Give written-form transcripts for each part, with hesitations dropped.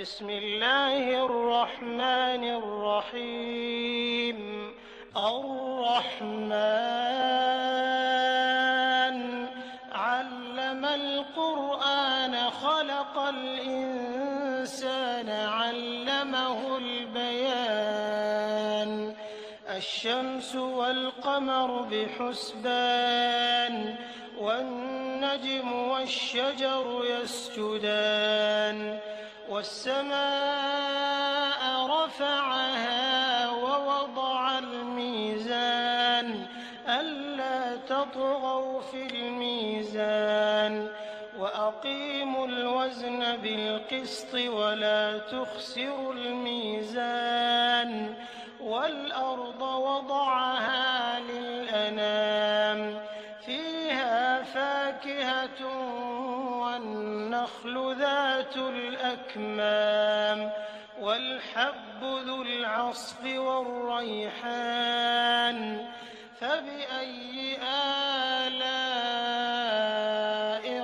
بسم الله الرحمن الرحيم. الرحمن علم القرآن خلق الإنسان علمه البيان. الشمس والقمر بحسبان والنجم والشجر يسجدان والسماء رفعها ووضع الميزان ألا تطغوا في الميزان وأقيموا الوزن بالقسط ولا تخسروا الميزان والأرض وضعها للأنام فيها فاكهة والنخل ذات الأكمام والحب ذو العصف والريحان فبأي آلاء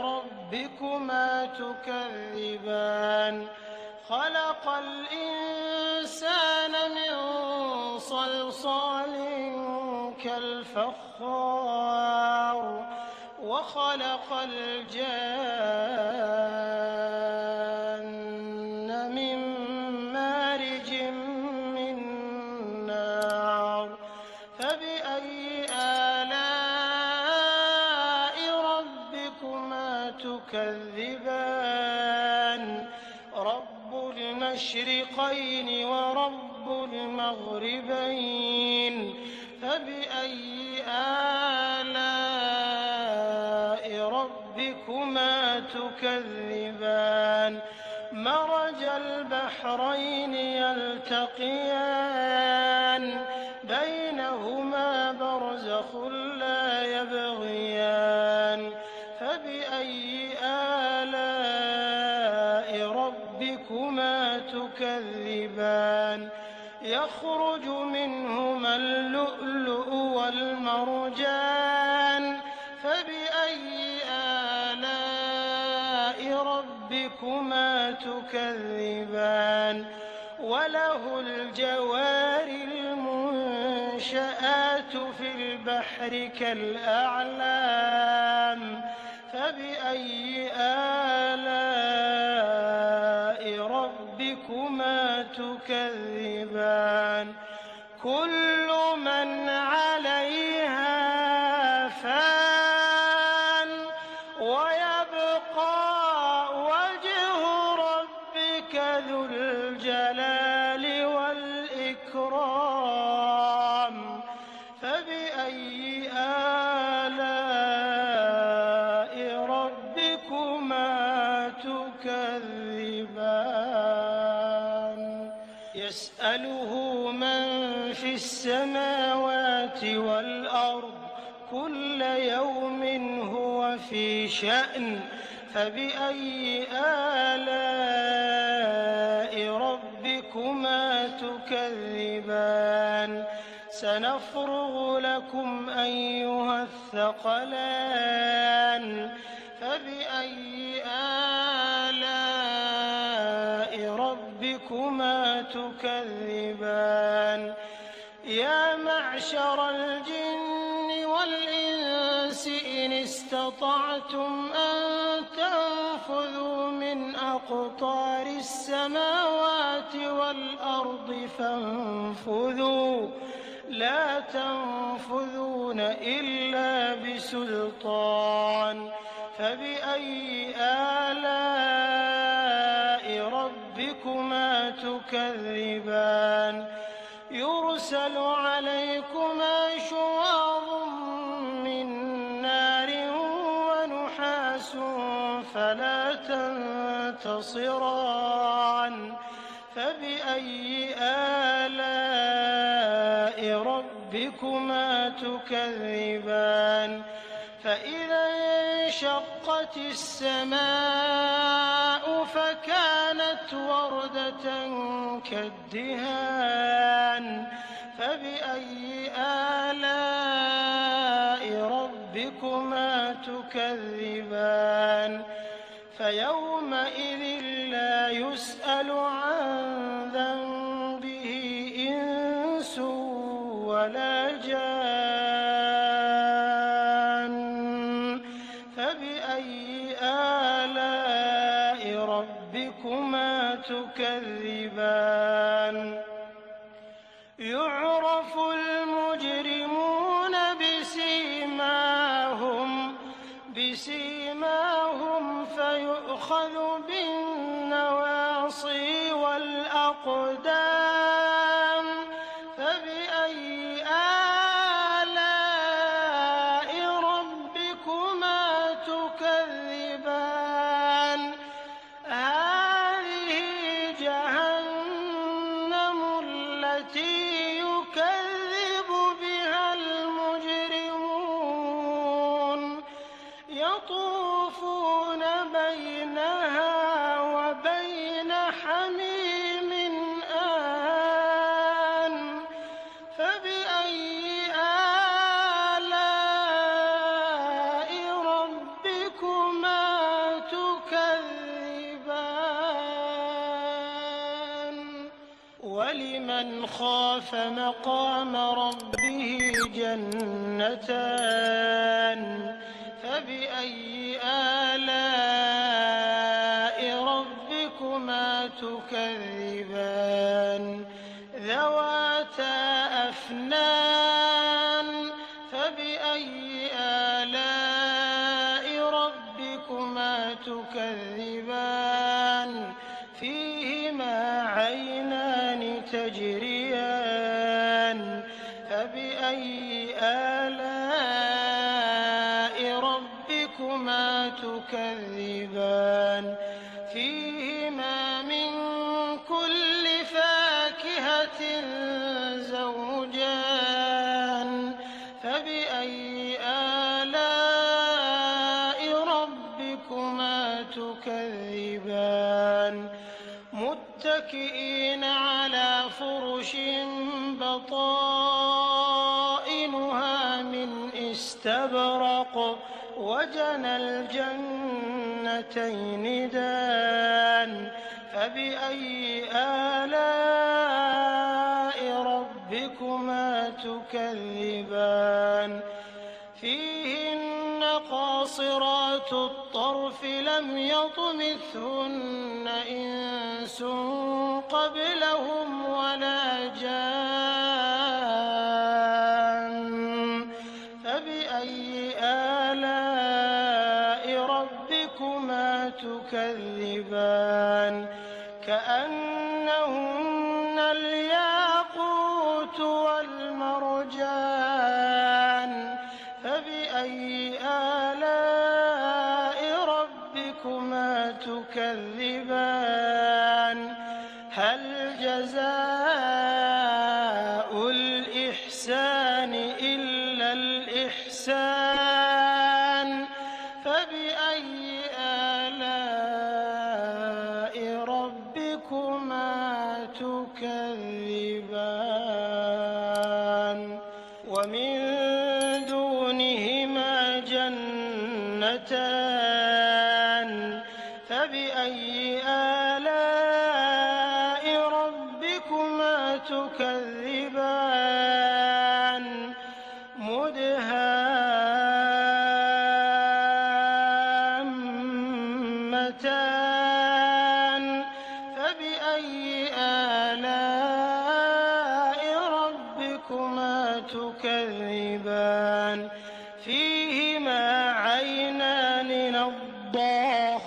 ربكما تكذبان. خلق الإنسان من صلصال كالفخار وخلق الجان من مارج من نار فبأي آلاء ربكما تكذبان. رب المشرقين ورب المغربين فبأي آلاء ربكما تكذبان. مرج البحرين يلتقيان بينهما برزخ لا يبغيان فبأي آلاء ربكما تكذبان. يخرج منهما اللؤلؤ والمرجان فبأي آلاء ربكما تكذبان. وله الجوار المنشآت في البحر كالأعلام فبأي آلاء ربكما تكذبان. كل من عليها فان ويبقى وجه ربك ذو الجلال والإكرام فبأي آلاء ربكما تكذبان. يسأله من في السماوات والأرض كل يوم هو في شأن فبأي آلاء ربكما تكذبان. سنفرغ لكم أيها الثقلان فبأي آلاء ربكما تكذبان. يا معشر الجن والإنس إن استطعتم أن تنفذوا من أقطار السماوات والأرض فانفذوا لا تنفذون إلا بسلطان فبأي آلاء ربكما تكذبان. يرسل عليكما شواظ من نار ونحاس فلا تنتصران فبأي آلاء ربكما تكذبان. فإذا انشقت السماء فكانت وردة كالدهان فبأي آلاء ربكما تكذبان. فيومئذ لا يستطيعون يسأل عن ذنبه إنس ولا جان فبأي آلاء ربكما تكذبان يعرف المجرمون بسيماهم فيؤخذ بالنواصي والأقدام فبأي آلاء ربكما تكذبان هذه جهنم التي يكذب بها المجرمون يطوفون بينها وبين حميم آن فبأي آلاء ربكما تكذبان ولمن خاف مقام ربه جنتان فبأي آلاء ربكما تكذبان ذواتا أفنان فبأي آلاء ربكما تكذبان فيهما عينان تجريان فبأي آلاء ربكما تكذبان فيهما من كل فاكهة زوجان فبأي آلاء ربكما تكذبان متكئين على فرش بطائنها من استبرق وجنى الجنتين دان فبأي آلاء ربكما تكذبان فيهن قاصرات الطرف لم يطمثهن إنس قبلهم ولا جان فبأي آلاء ربكما تكذبان كأنهن الياقوت والمرجان فبأي آلاء ربكما تكذبان هل جزاء الإحسان إلا الإحسان فبأي آلاء ربكما تكذبان ومن دونهما جنتان فبأي آلاء ربكما تكذبان مدهامتان فبأي آلاء ربكما تكذبان فيهما عينان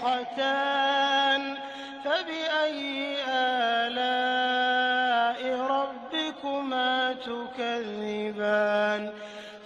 نضاختان فبأي آلاء ربكما تكذبان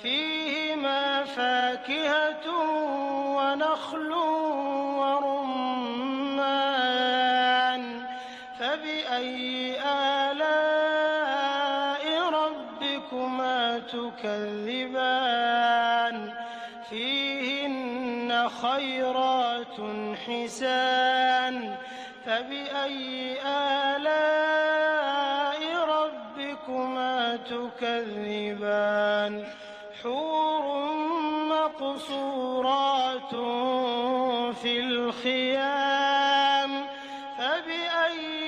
فيهما فاكهة ونخل ورمان فبأي آلاء ربكما تكذبان فيهن خيرات حسان فبأي آلاء ربكما تكذبان حور مقصورات في الخيام فبأي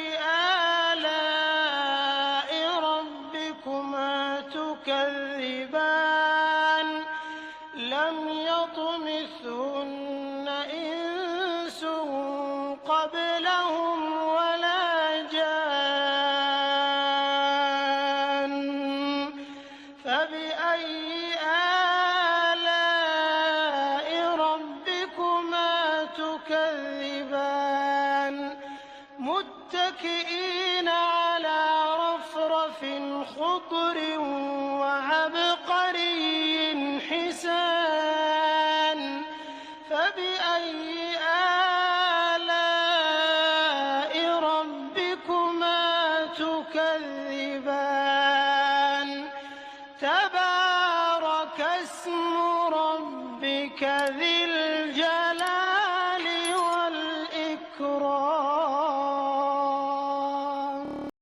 متكئين على رفرف خضر وعبقري حسان فبأي آلاء ربكما تكذبان